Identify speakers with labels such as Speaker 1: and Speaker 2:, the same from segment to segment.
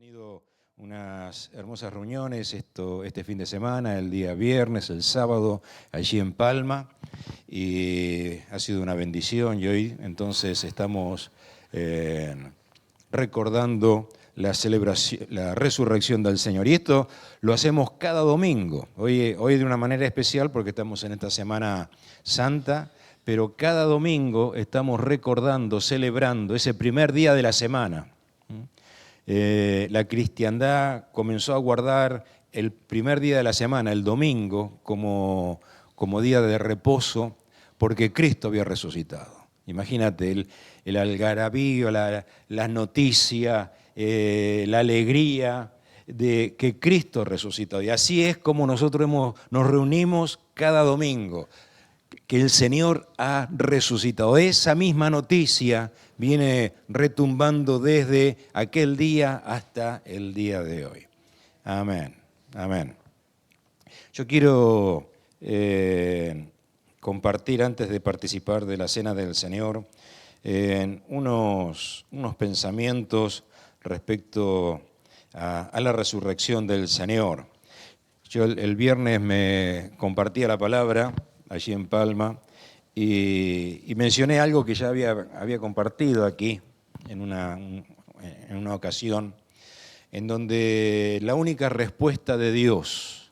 Speaker 1: tenido unas hermosas reuniones este fin de semana, el día viernes, el sábado, allí en Palma, y ha sido una bendición. Y hoy entonces estamos recordando la celebración, la resurrección del Señor. Y esto lo hacemos cada domingo. Hoy de una manera especial porque estamos en esta Semana Santa, pero cada domingo estamos recordando, celebrando ese primer día de la semana. La cristiandad comenzó a guardar el primer día de la semana, el domingo, como día de reposo, porque Cristo había resucitado. Imagínate el algarabío, la noticia, la alegría de que Cristo resucitó. Y así es como nosotros nos reunimos cada domingo, que el Señor ha resucitado. Esa misma noticia viene retumbando desde aquel día hasta el día de hoy. Amén, amén. Yo quiero compartir, antes de participar de la Cena del Señor, unos pensamientos respecto a la resurrección del Señor. Yo el viernes me compartía la palabra allí en Palma, y mencioné algo que ya había compartido aquí en una ocasión, en donde la única respuesta de Dios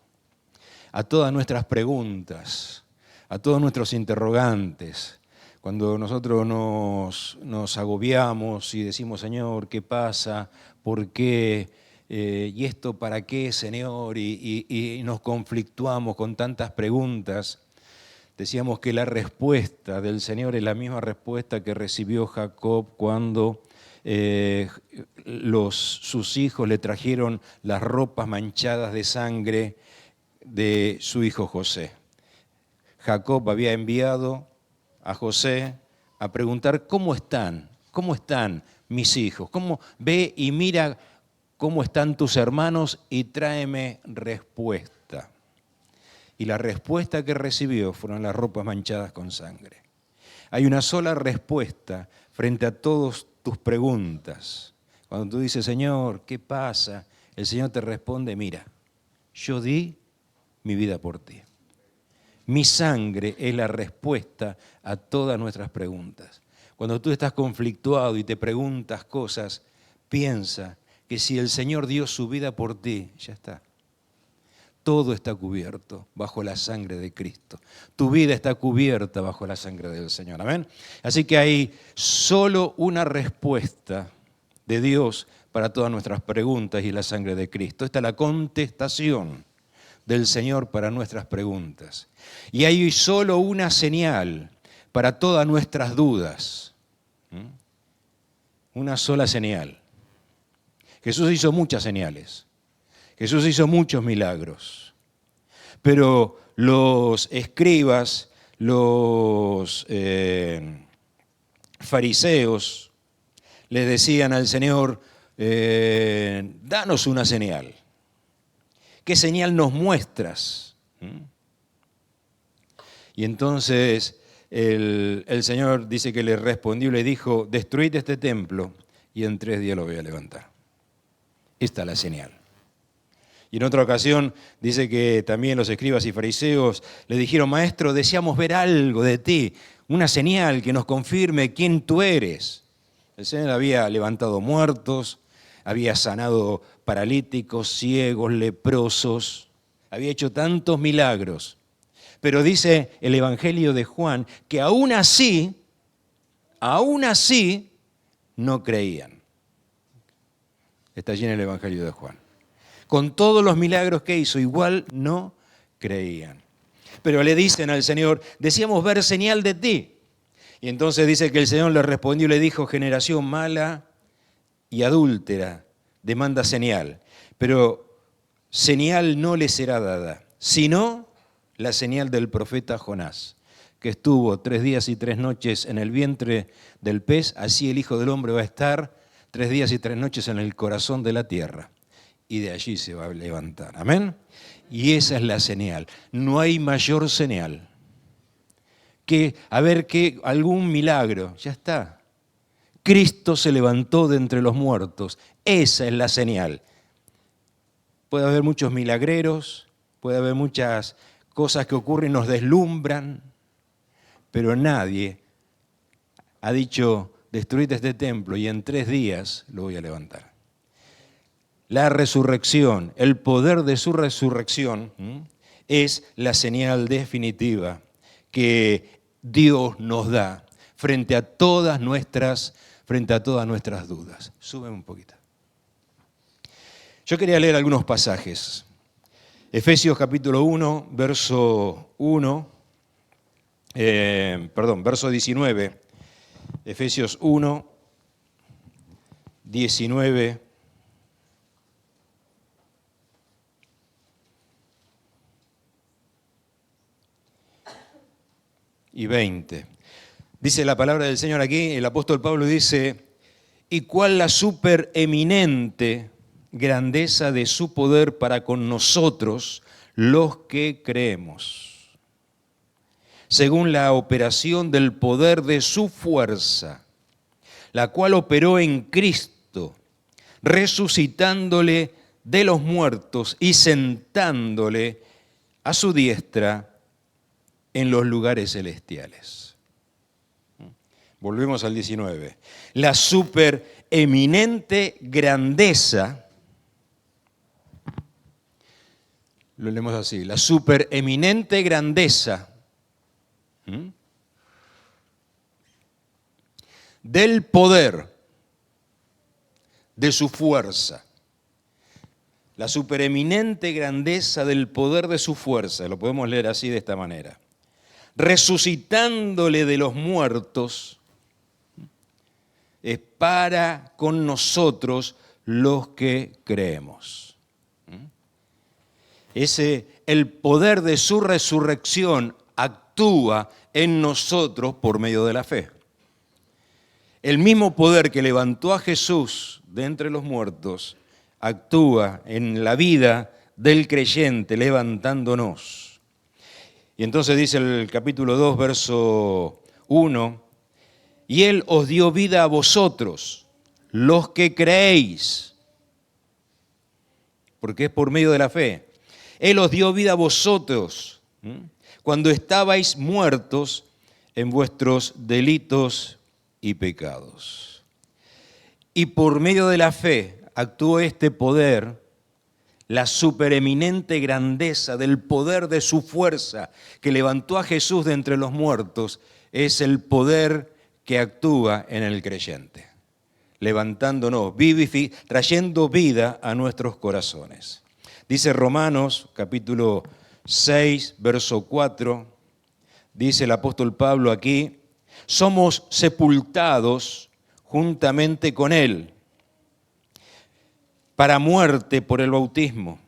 Speaker 1: a todas nuestras preguntas, a todos nuestros interrogantes, cuando nosotros nos agobiamos y decimos, Señor, ¿qué pasa? ¿Por qué? ¿Y esto para qué, Señor? Y nos conflictuamos con tantas preguntas. Decíamos que la respuesta del Señor es la misma respuesta que recibió Jacob cuando sus hijos le trajeron las ropas manchadas de sangre de su hijo José. Jacob había enviado a José a preguntar, ¿cómo están mis hijos? Ve y mira cómo están tus hermanos y tráeme respuesta. Y la respuesta que recibió fueron las ropas manchadas con sangre. Hay una sola respuesta frente a todas tus preguntas. Cuando tú dices, Señor, ¿qué pasa? El Señor te responde, mira, yo di mi vida por ti. Mi sangre es la respuesta a todas nuestras preguntas. Cuando tú estás conflictuado y te preguntas cosas, piensa que si el Señor dio su vida por ti, ya está. Todo está cubierto bajo la sangre de Cristo. Tu vida está cubierta bajo la sangre del Señor. Amén. Así que hay solo una respuesta de Dios para todas nuestras preguntas y la sangre de Cristo. Esta es la contestación del Señor para nuestras preguntas. Y hay solo una señal para todas nuestras dudas. Una sola señal. Jesús hizo muchas señales. Jesús hizo muchos milagros, pero los escribas, los fariseos le decían al Señor, danos una señal. ¿Qué señal nos muestras? Y entonces el Señor dice que le respondió y le dijo, destruid este templo y en 3 días lo voy a levantar. Esta es la señal. Y en otra ocasión dice que también los escribas y fariseos le dijeron, Maestro, deseamos ver algo de ti, una señal que nos confirme quién tú eres. El Señor había levantado muertos, había sanado paralíticos, ciegos, leprosos, había hecho tantos milagros. Pero dice el Evangelio de Juan que aún así, no creían. Está allí en el Evangelio de Juan. Con todos los milagros que hizo, igual no creían. Pero le dicen al Señor, deseamos ver señal de ti. Y entonces dice que el Señor le respondió y le dijo, generación mala y adúltera, demanda señal. Pero señal no le será dada, sino la señal del profeta Jonás, que estuvo 3 días y 3 noches en el vientre del pez, así el Hijo del Hombre va a estar 3 días y 3 noches en el corazón de la tierra. Y de allí se va a levantar. Amén. Y esa es la señal. No hay mayor señal que algún milagro. Ya está. Cristo se levantó de entre los muertos. Esa es la señal. Puede haber muchos milagreros, puede haber muchas cosas que ocurren y nos deslumbran, pero nadie ha dicho, destruid este templo y en 3 días lo voy a levantar. La resurrección, el poder de su resurrección, es la señal definitiva que Dios nos da frente a todas nuestras dudas. Súbeme un poquito. Yo quería leer algunos pasajes. Efesios capítulo 1, verso 19. Efesios 1, 19 y 20. Dice la palabra del Señor aquí, el apóstol Pablo dice, y cuál la supereminente grandeza de su poder para con nosotros, los que creemos, según la operación del poder de su fuerza, la cual operó en Cristo, resucitándole de los muertos y sentándole a su diestra en los lugares celestiales. Volvemos al 19. La supereminente grandeza, lo leemos así, la supereminente grandeza del poder de su fuerza. La supereminente grandeza del poder de su fuerza, lo podemos leer así de esta manera. Resucitándole de los muertos, es para con nosotros los que creemos. El poder de su resurrección actúa en nosotros por medio de la fe. El mismo poder que levantó a Jesús de entre los muertos actúa en la vida del creyente levantándonos. Y entonces dice el capítulo 2, verso 1, y Él os dio vida a vosotros, los que creéis, porque es por medio de la fe. Él os dio vida a vosotros, cuando estabais muertos en vuestros delitos y pecados. Y por medio de la fe actuó este poder, la supereminente grandeza del poder de su fuerza que levantó a Jesús de entre los muertos, es el poder que actúa en el creyente, levantándonos, trayendo vida a nuestros corazones. Dice Romanos capítulo 6, verso 4, dice el apóstol Pablo aquí, somos sepultados juntamente con Él para muerte por el bautismo,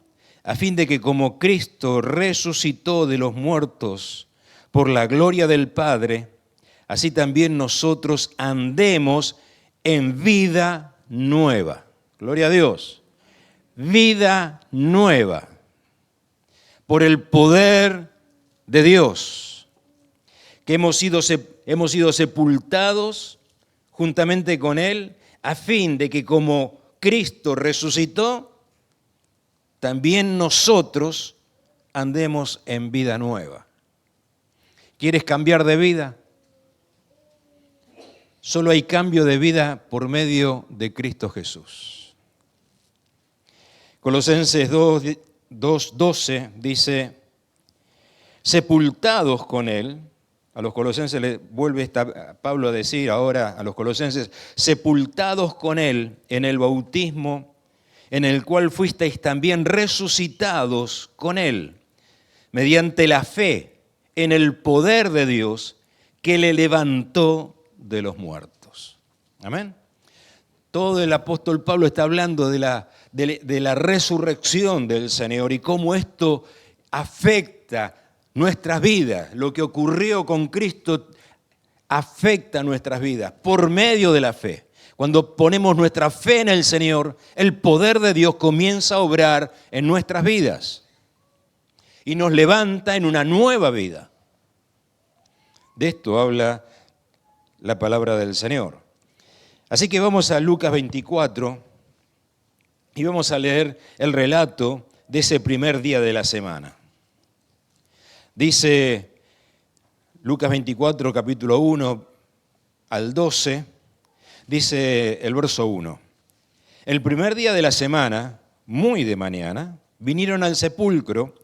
Speaker 1: a fin de que como Cristo resucitó de los muertos por la gloria del Padre, así también nosotros andemos en vida nueva. Gloria a Dios. Vida nueva. Por el poder de Dios. Que hemos sido sepultados juntamente con Él, a fin de que como Cristo resucitó, también nosotros andemos en vida nueva. ¿Quieres cambiar de vida? Solo hay cambio de vida por medio de Cristo Jesús. Colosenses 2:12 dice, sepultados con Él, a los colosenses le vuelve Pablo a decir ahora a los colosenses, sepultados con Él en el bautismo, en el cual fuisteis también resucitados con Él, mediante la fe en el poder de Dios que le levantó de los muertos. Amén. Todo el apóstol Pablo está hablando de la resurrección del Señor y cómo esto afecta nuestras vidas. Lo que ocurrió con Cristo afecta nuestras vidas por medio de la fe. Cuando ponemos nuestra fe en el Señor, el poder de Dios comienza a obrar en nuestras vidas y nos levanta en una nueva vida. De esto habla la palabra del Señor. Así que vamos a Lucas 24, Y vamos a leer el relato de ese primer día de la semana. Dice Lucas 24, capítulo 1 al 12, dice el verso 1. El primer día de la semana, muy de mañana, vinieron al sepulcro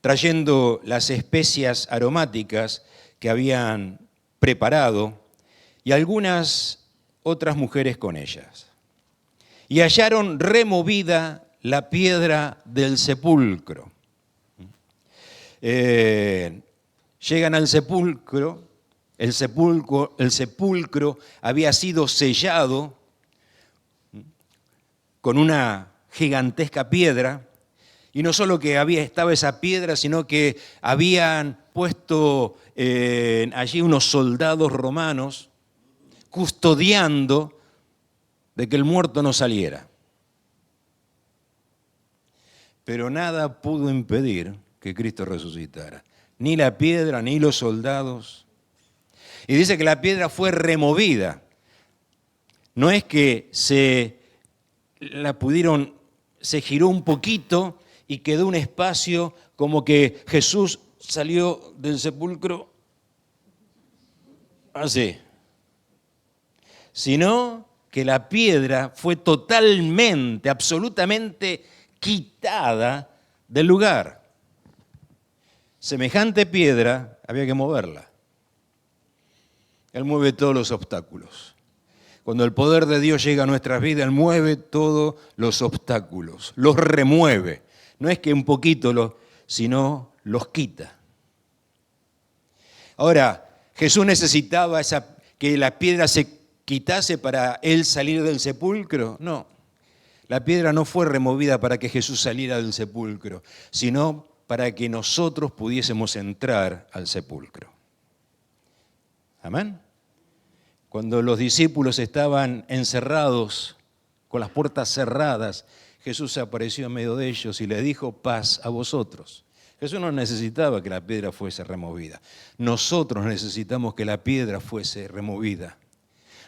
Speaker 1: trayendo las especias aromáticas que habían preparado y algunas otras mujeres con ellas. Y hallaron removida la piedra del sepulcro. Llegan al sepulcro, el sepulcro había sido sellado con una gigantesca piedra, y no solo que estaba esa piedra, sino que habían puesto allí unos soldados romanos custodiando de que el muerto no saliera. Pero nada pudo impedir que Cristo resucitara. Ni la piedra, ni los soldados. Y dice que la piedra fue removida. No es que se giró un poquito y quedó un espacio como que Jesús salió del sepulcro así. Sino que la piedra fue totalmente, absolutamente quitada del lugar. Semejante piedra había que moverla. Él mueve todos los obstáculos. Cuando el poder de Dios llega a nuestras vidas, Él mueve todos los obstáculos, los remueve. No es que un poquito, sino los quita. Ahora, Jesús necesitaba que la piedra se quitase para Él salir del sepulcro. No, la piedra no fue removida para que Jesús saliera del sepulcro, sino para que nosotros pudiésemos entrar al sepulcro. Amén. Cuando los discípulos estaban encerrados, con las puertas cerradas, Jesús se apareció en medio de ellos y les dijo: paz a vosotros. Jesús no necesitaba que la piedra fuese removida. Nosotros necesitamos que la piedra fuese removida.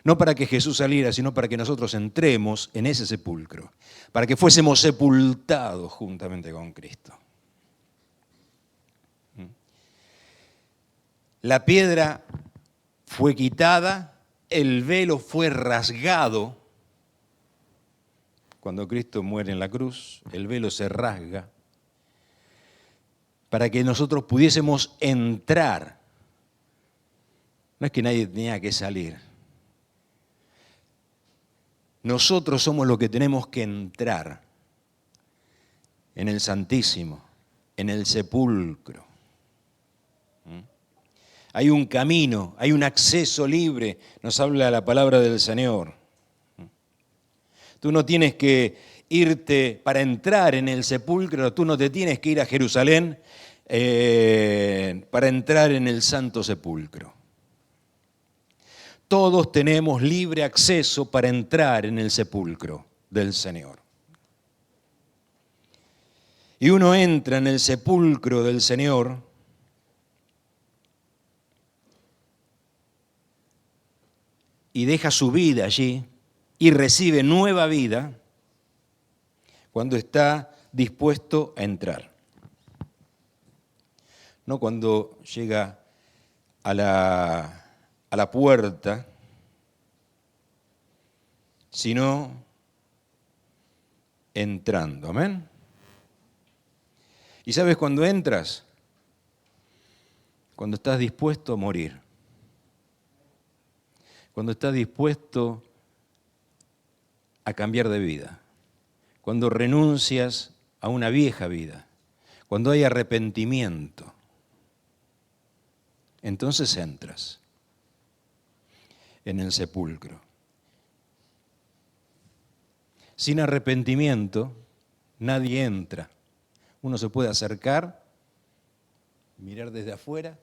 Speaker 1: No para que Jesús saliera, sino para que nosotros entremos en ese sepulcro, para que fuésemos sepultados juntamente con Cristo. La piedra fue quitada, el velo fue rasgado. Cuando Cristo muere en la cruz, el velo se rasga para que nosotros pudiésemos entrar. No es que nadie tenía que salir. Nosotros somos los que tenemos que entrar en el Santísimo, en el sepulcro. Hay un camino, hay un acceso libre, nos habla la palabra del Señor. Tú no tienes que irte para entrar en el sepulcro, tú no te tienes que ir a Jerusalén para entrar en el santo sepulcro. Todos tenemos libre acceso para entrar en el sepulcro del Señor. Y uno entra en el sepulcro del Señor y deja su vida allí y recibe nueva vida cuando está dispuesto a entrar. No cuando llega a la puerta, sino entrando. ¿Amén? ¿Y sabes cuándo entras? Cuando estás dispuesto a morir. Cuando estás dispuesto a cambiar de vida. Cuando renuncias a una vieja vida. Cuando hay arrepentimiento. Entonces entras en el sepulcro. Sin arrepentimiento, nadie entra. Uno se puede acercar, mirar desde afuera,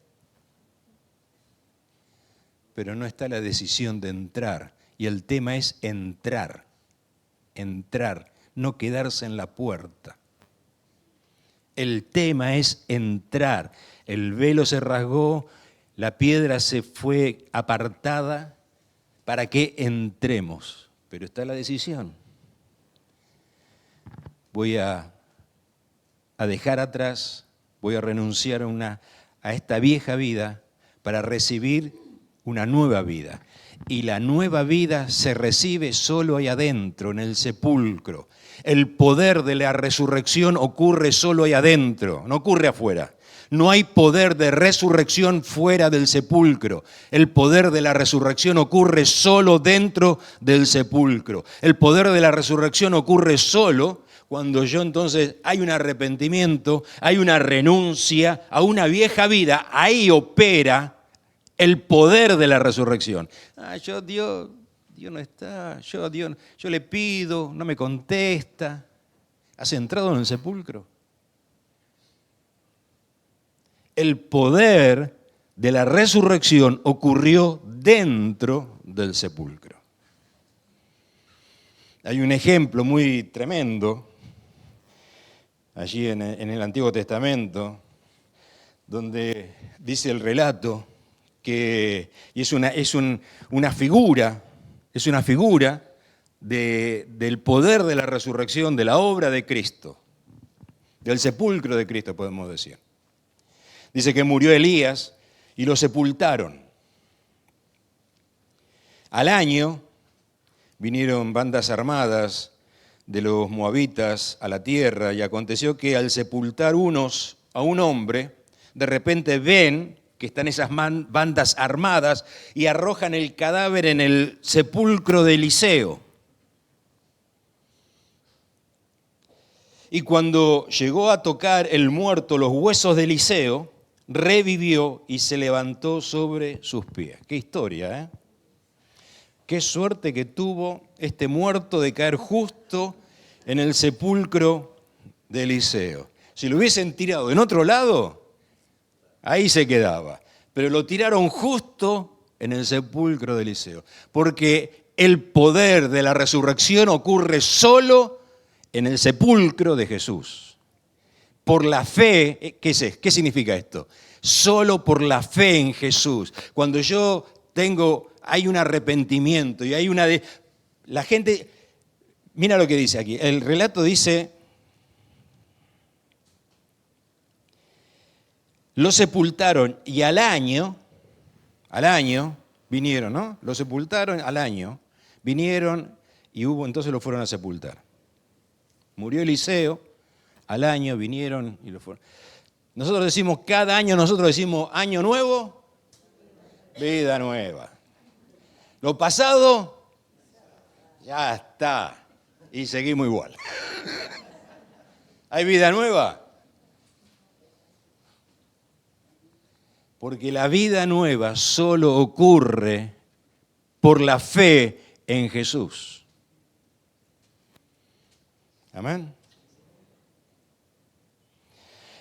Speaker 1: pero no está la decisión de entrar. Y el tema es entrar, no quedarse en la puerta. El tema es entrar. El velo se rasgó, la piedra se fue apartada para que entremos. Pero está la decisión. voy a dejar atrás, voy a renunciar a esta vieja vida para recibir una nueva vida. Y la nueva vida se recibe solo ahí adentro, en el sepulcro. El poder de la resurrección ocurre solo ahí adentro, no ocurre afuera. No hay poder de resurrección fuera del sepulcro. El poder de la resurrección ocurre solo dentro del sepulcro. El poder de la resurrección ocurre solo cuando entonces hay un arrepentimiento, hay una renuncia a una vieja vida. Ahí opera el poder de la resurrección. Dios no está, yo le pido, no me contesta. ¿Has entrado en el sepulcro? El poder de la resurrección ocurrió dentro del sepulcro. Hay un ejemplo muy tremendo allí en el Antiguo Testamento, donde dice el relato que es una figura del poder de la resurrección, de la obra de Cristo, del sepulcro de Cristo, podemos decir. Dice que murió Elías y lo sepultaron. Al año vinieron bandas armadas de los moabitas a la tierra y aconteció que al sepultar unos a un hombre, de repente ven que están esas bandas armadas y arrojan el cadáver en el sepulcro de Eliseo. Y cuando llegó a tocar el muerto los huesos de Eliseo, revivió y se levantó sobre sus pies. Qué historia, ¿eh? Qué suerte que tuvo este muerto de caer justo en el sepulcro de Eliseo. Si lo hubiesen tirado en otro lado, ahí se quedaba. Pero lo tiraron justo en el sepulcro de Eliseo. Porque el poder de la resurrección ocurre solo en el sepulcro de Jesús. Por la fe, ¿qué significa esto? Solo por la fe en Jesús. Cuando hay un arrepentimiento y hay la gente, mira lo que dice aquí, el relato dice, lo sepultaron y al año vinieron, ¿no? Lo sepultaron al año, vinieron y entonces lo fueron a sepultar. Murió Eliseo. Al año vinieron y lo fueron. Cada año nosotros decimos año nuevo, vida nueva. Lo pasado, ya está. Y seguimos igual. ¿Hay vida nueva? Porque la vida nueva solo ocurre por la fe en Jesús. Amén.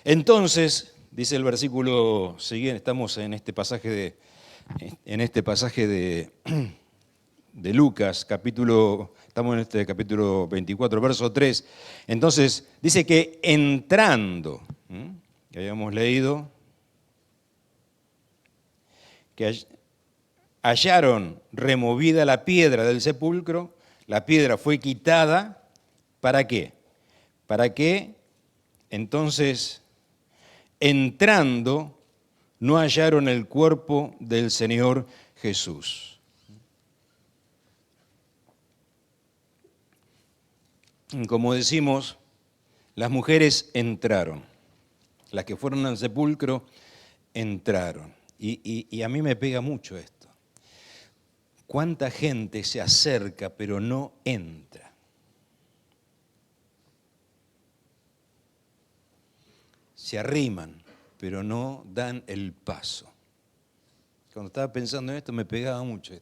Speaker 1: Entonces, dice el versículo siguiente, estamos en este pasaje de Lucas, estamos en este capítulo 24, verso 3. Entonces, dice que entrando, que habíamos leído, que hallaron removida la piedra del sepulcro, la piedra fue quitada, ¿para qué? Para que entonces, entrando, no hallaron el cuerpo del Señor Jesús. Como decimos, las mujeres entraron, las que fueron al sepulcro entraron. Y a mí me pega mucho esto. ¿Cuánta gente se acerca pero no entra? Se arriman, pero no dan el paso. Cuando estaba pensando en esto me pegaba mucho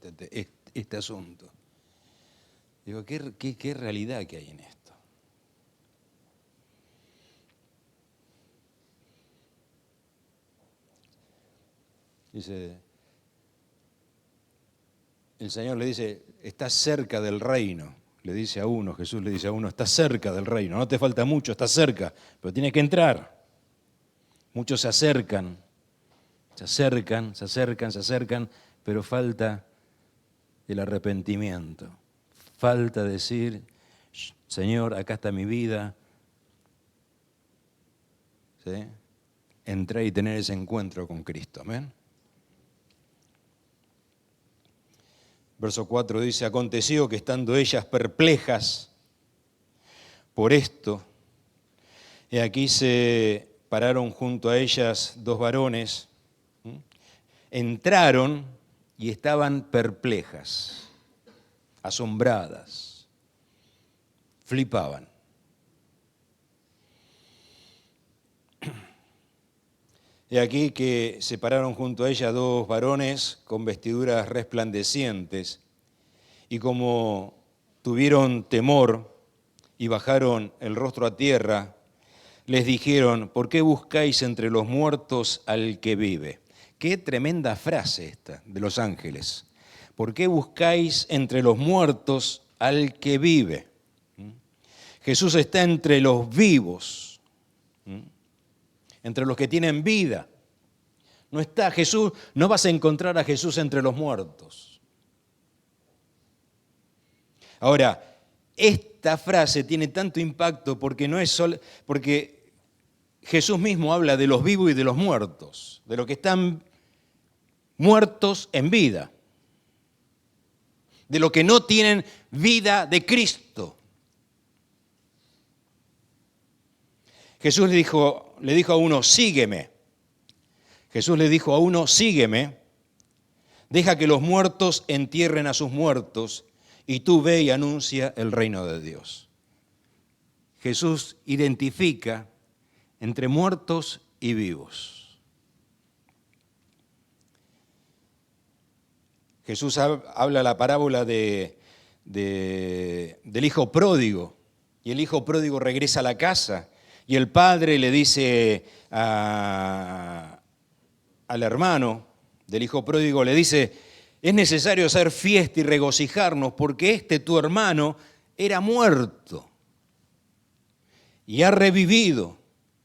Speaker 1: este asunto. Digo, ¿qué realidad que hay en esto? Dice, el Señor le dice, estás cerca del reino. Le dice a uno, Jesús le dice a uno, estás cerca del reino. No te falta mucho, estás cerca, pero tienes que entrar. Muchos se acercan, pero falta el arrepentimiento. Falta decir, Señor, acá está mi vida, ¿sí? Entrar y tener ese encuentro con Cristo. Amén. Verso 4 dice, aconteció que estando ellas perplejas por esto, y aquí se pararon junto a ellas dos varones, entraron y estaban perplejas, asombradas, flipaban. Y aquí que se pararon junto a ella dos varones con vestiduras resplandecientes, y como tuvieron temor y bajaron el rostro a tierra, les dijeron, ¿por qué buscáis entre los muertos al que vive? Qué tremenda frase esta de los ángeles. ¿Por qué buscáis entre los muertos al que vive? Jesús está entre los vivos, entre los que tienen vida. No está Jesús, no vas a encontrar a Jesús entre los muertos. Ahora, esta frase tiene tanto impacto porque no es solo, porque Jesús mismo habla de los vivos y de los muertos, de los que están muertos en vida, de los que no tienen vida de Cristo. Jesús le dijo a uno, sígueme. Jesús le dijo a uno, sígueme, deja que los muertos entierren a sus muertos y tú ve y anuncia el reino de Dios. Jesús identifica entre muertos y vivos. Jesús habla la parábola del hijo pródigo, y el hijo pródigo regresa a la casa, y el padre le dice al hermano del hijo pródigo, le dice, es necesario hacer fiesta y regocijarnos porque tu hermano era muerto y ha revivido,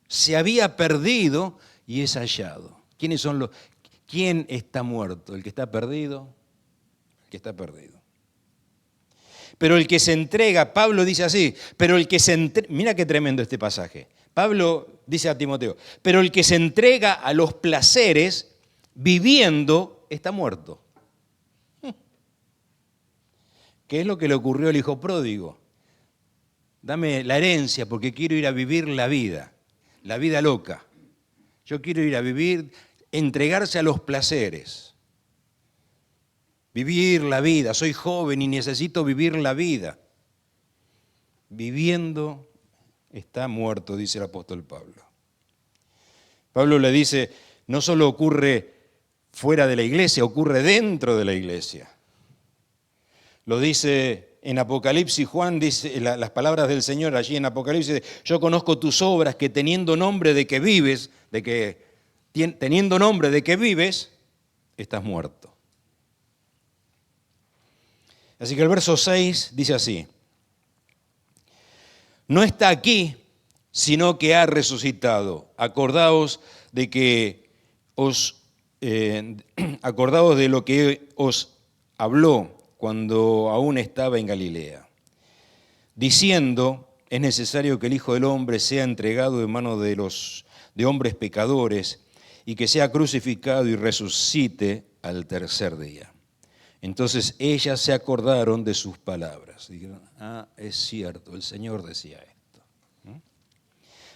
Speaker 1: se había perdido y es hallado. ¿Quién está muerto? ¿El que está perdido? El que está perdido. Pero el que se entrega, Pablo dice así, pero el que se entrega, mira qué tremendo este pasaje. Pablo dice a Timoteo, pero el que se entrega a los placeres viviendo está muerto. ¿Qué es lo que le ocurrió al hijo pródigo? Dame la herencia porque quiero ir a vivir la vida loca. Yo quiero ir a vivir, entregarse a los placeres. Vivir la vida, soy joven y necesito vivir la vida. Viviendo está muerto, dice el apóstol Pablo. Pablo le dice, no solo ocurre fuera de la iglesia, ocurre dentro de la iglesia. Lo dice en Apocalipsis, Juan dice, las palabras del Señor allí en Apocalipsis, yo conozco tus obras que teniendo nombre de que vives, estás muerto. Así que el verso 6 dice así, no está aquí, sino que ha resucitado. Acordaos de lo que os habló cuando aún estaba en Galilea, diciendo, es necesario que el Hijo del Hombre sea entregado en manos de hombres pecadores y que sea crucificado y resucite al tercer día. Entonces ellas se acordaron de sus palabras. Dijeron, es cierto, el Señor decía esto.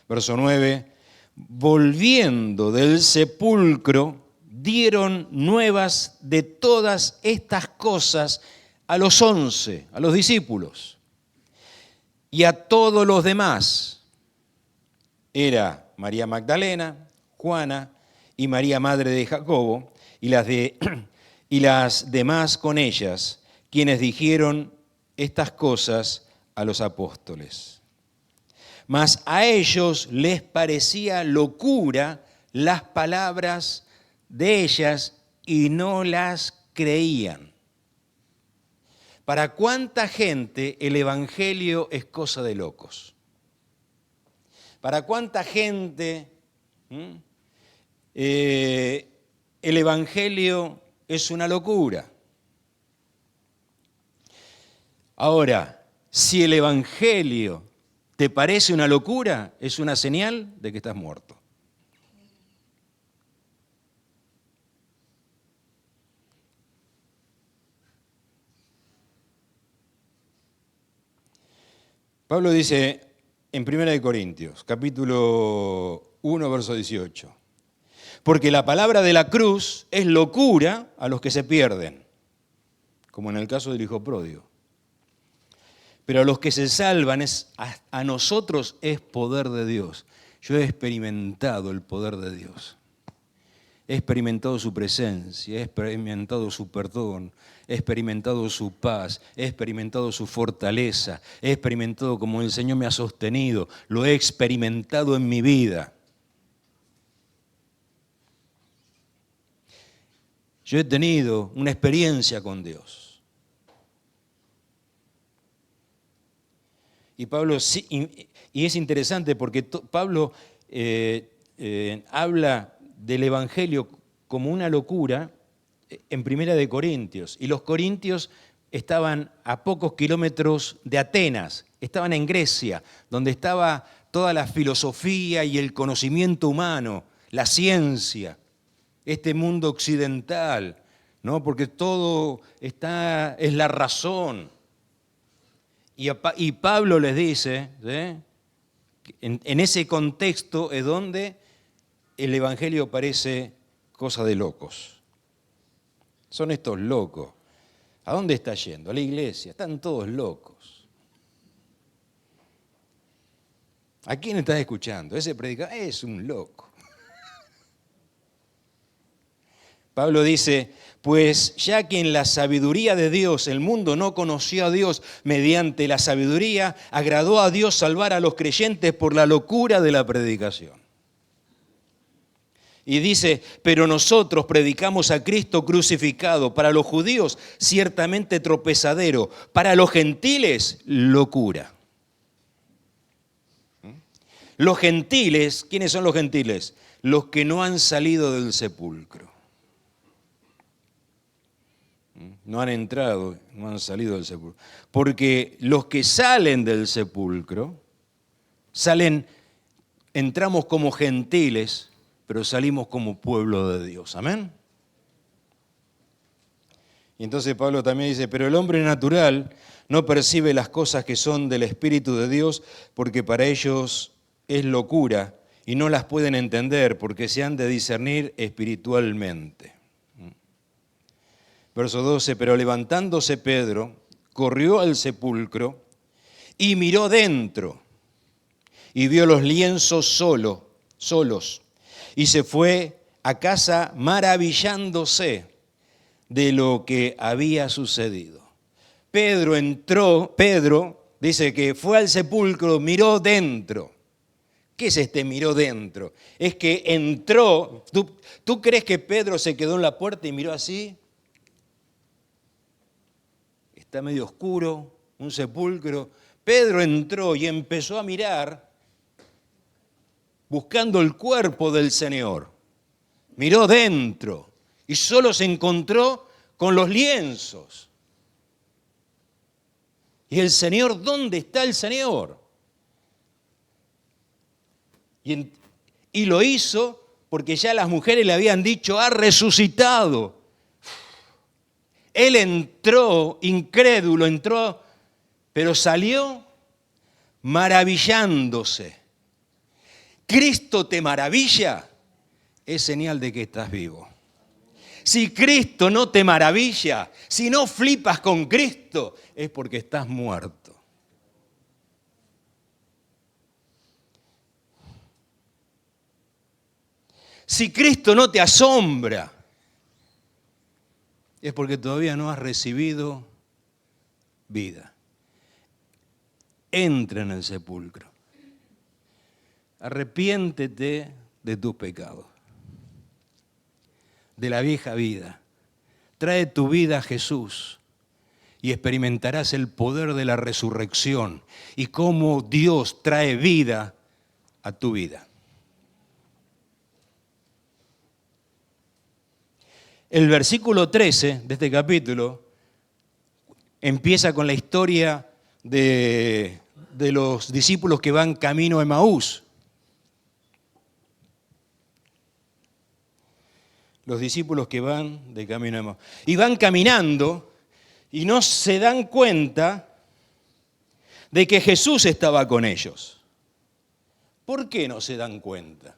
Speaker 1: Verso 9, volviendo del sepulcro, dieron nuevas de todas estas cosas a los 11, a los discípulos, y a todos los demás. Era María Magdalena, Juana y María madre de Jacobo, y las demás con ellas, quienes dijeron estas cosas a los apóstoles. Mas a ellos les parecía locura las palabras de ellas y no las creían. ¿Para cuánta gente el evangelio es cosa de locos? ¿Para cuánta gente el evangelio es una locura? Ahora, si el evangelio te parece una locura, es una señal de que estás muerto. Pablo dice en 1 Corintios, capítulo 1, verso 18, porque la palabra de la cruz es locura a los que se pierden, como en el caso del hijo pródigo. Pero a los que se salvan, a nosotros es poder de Dios. Yo he experimentado el poder de Dios. He experimentado su presencia, he experimentado su perdón, he experimentado su paz, he experimentado su fortaleza, he experimentado cómo el Señor me ha sostenido, lo he experimentado en mi vida. Yo he tenido una experiencia con Dios. Y Pablo, y es interesante porque Pablo habla del Evangelio como una locura en 1 Corintios. Y los corintios estaban a pocos kilómetros de Atenas, estaban en Grecia, donde estaba toda la filosofía y el conocimiento humano, la ciencia, este mundo occidental, ¿no? Porque todo es la razón. Y Pablo les dice, en ese contexto es donde el Evangelio parece cosa de locos. Son estos locos. ¿A dónde está yendo? A la iglesia. Están todos locos. ¿A quién estás escuchando? Ese predicador es un loco. Pablo dice, pues ya que en la sabiduría de Dios el mundo no conoció a Dios mediante la sabiduría, agradó a Dios salvar a los creyentes por la locura de la predicación. Y dice, pero nosotros predicamos a Cristo crucificado, para los judíos ciertamente tropezadero, para los gentiles locura. Los gentiles, ¿quiénes son los gentiles? Los que no han salido del sepulcro. No han entrado, no han salido del sepulcro. Porque los que salen del sepulcro, entramos como gentiles, pero salimos como pueblo de Dios. ¿Amén? Y entonces Pablo también dice, pero el hombre natural no percibe las cosas que son del Espíritu de Dios, porque para ellos es locura y no las pueden entender porque se han de discernir espiritualmente. Verso 12, pero levantándose Pedro, corrió al sepulcro y miró dentro y vio los lienzos solos y se fue a casa maravillándose de lo que había sucedido. Pedro dice que fue al sepulcro, miró dentro. ¿Qué es este miró dentro? Es que entró. ¿Tú crees que Pedro se quedó en la puerta y miró así? Está medio oscuro, un sepulcro. Pedro entró y empezó a mirar buscando el cuerpo del Señor. Miró dentro y solo se encontró con los lienzos. ¿Y el Señor? ¿Dónde está el Señor? Y lo hizo porque ya las mujeres le habían dicho, ha resucitado. Él entró, incrédulo, pero salió maravillándose. ¿Cristo te maravilla? Es señal de que estás vivo. Si Cristo no te maravilla, si no flipas con Cristo, es porque estás muerto. Si Cristo no te asombra, es porque todavía no has recibido vida. Entra en el sepulcro. Arrepiéntete de tus pecados, de la vieja vida. Trae tu vida a Jesús y experimentarás el poder de la resurrección y cómo Dios trae vida a tu vida. El versículo 13 de este capítulo empieza con la historia de los discípulos que van camino a Emaús. Los discípulos que van de camino a Emaús. Y van caminando y no se dan cuenta de que Jesús estaba con ellos. ¿Por qué no se dan cuenta?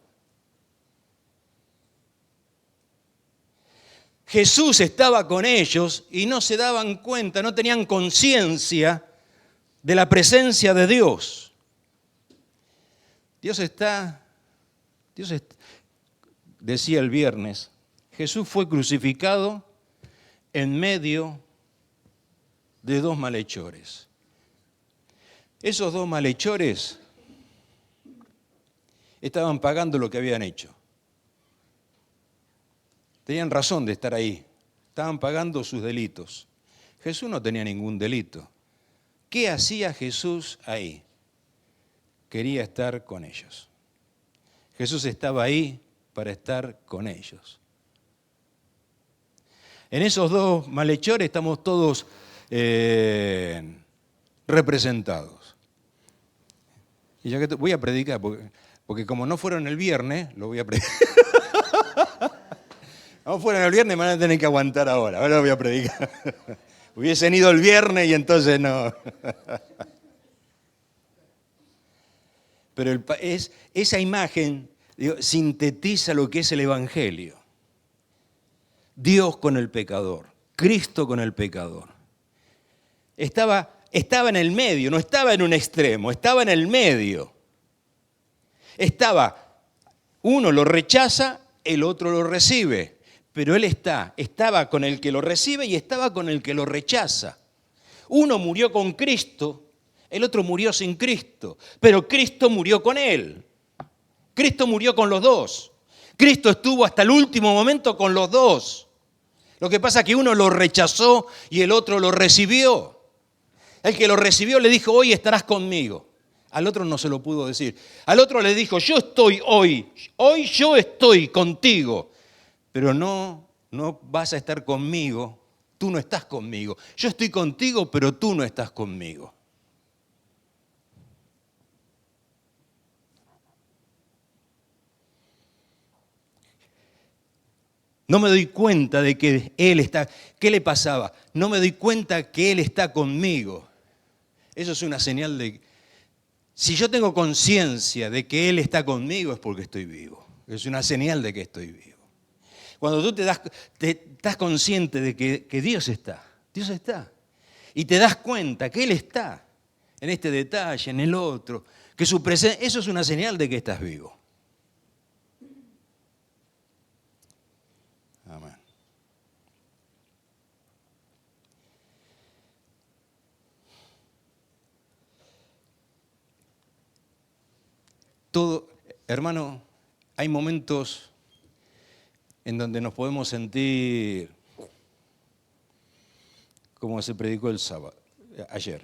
Speaker 1: Jesús estaba con ellos y no se daban cuenta, no tenían conciencia de la presencia de Dios. Decía el viernes, Jesús fue crucificado en medio de dos malhechores. Esos dos malhechores estaban pagando lo que habían hecho. Tenían razón de estar ahí. Estaban pagando sus delitos. Jesús no tenía ningún delito. ¿Qué hacía Jesús ahí? Quería estar con ellos. Jesús estaba ahí para estar con ellos. En esos dos malhechores estamos todos representados. Y ya que voy a predicar, porque como no fueron el viernes, lo voy a predicar. No fueron el viernes, me van a tener que aguantar ahora lo voy a predicar. Hubiesen ido el viernes y entonces no. Pero esa imagen sintetiza lo que es el Evangelio. Dios con el pecador, Cristo con el pecador. Estaba en el medio, no estaba en un extremo, estaba en el medio. Uno lo rechaza, el otro lo recibe. Pero él estaba con el que lo recibe y estaba con el que lo rechaza. Uno murió con Cristo, el otro murió sin Cristo, pero Cristo murió con él. Cristo murió con los dos. Cristo estuvo hasta el último momento con los dos. Lo que pasa es que uno lo rechazó y el otro lo recibió. El que lo recibió le dijo, hoy estarás conmigo. Al otro no se lo pudo decir. Al otro le dijo, yo estoy hoy yo estoy contigo. Pero no vas a estar conmigo, tú no estás conmigo. Yo estoy contigo, pero tú no estás conmigo. No me doy cuenta de que Él está. ¿Qué le pasaba? No me doy cuenta que Él está conmigo. Eso es una señal de... Si yo tengo conciencia de que Él está conmigo es porque estoy vivo. Es una señal de que estoy vivo. Cuando tú estás consciente de que Dios está. Y te das cuenta que Él está en este detalle, en el otro, que su presencia, eso es una señal de que estás vivo. Amén. Hermano, hay momentos en donde nos podemos sentir como se predicó ayer.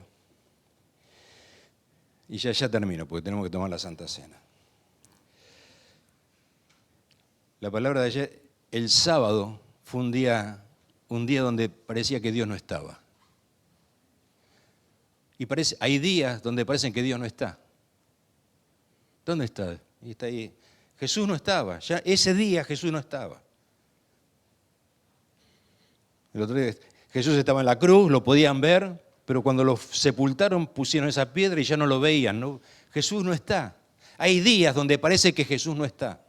Speaker 1: Y ya termino, porque tenemos que tomar la Santa Cena. La palabra de ayer, el sábado, fue un día donde parecía que Dios no estaba. Y hay días donde parecen que Dios no está. ¿Dónde está? Y está ahí. Jesús no estaba. Ya ese día Jesús no estaba. El otro día Jesús estaba en la cruz, lo podían ver, pero cuando lo sepultaron pusieron esa piedra y ya no lo veían. ¿No? Jesús no está. Hay días donde parece que Jesús no está.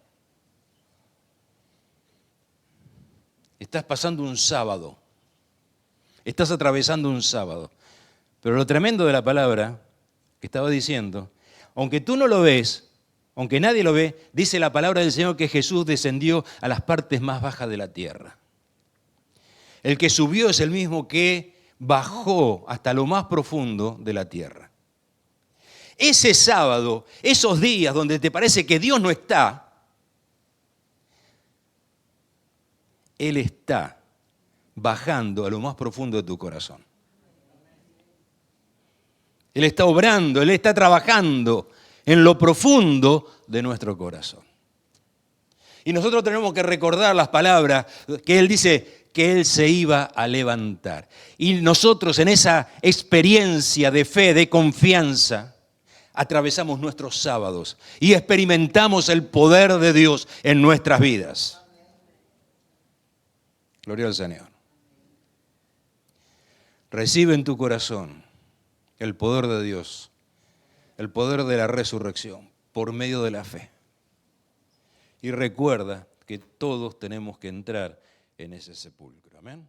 Speaker 1: Estás pasando un sábado. Estás atravesando un sábado. Pero lo tremendo de la palabra que estaba diciendo, aunque tú no lo ves, aunque nadie lo ve, dice la palabra del Señor que Jesús descendió a las partes más bajas de la tierra. El que subió es el mismo que bajó hasta lo más profundo de la tierra. Ese sábado, esos días donde te parece que Dios no está, Él está bajando a lo más profundo de tu corazón. Él está obrando, Él está trabajando en lo profundo de nuestro corazón. Y nosotros tenemos que recordar las palabras que Él dice que Él se iba a levantar. Y nosotros en esa experiencia de fe, de confianza, atravesamos nuestros sábados y experimentamos el poder de Dios en nuestras vidas. Gloria al Señor. Recibe en tu corazón El poder de Dios, el poder de la resurrección, por medio de la fe. Y recuerda que todos tenemos que entrar en ese sepulcro. Amén.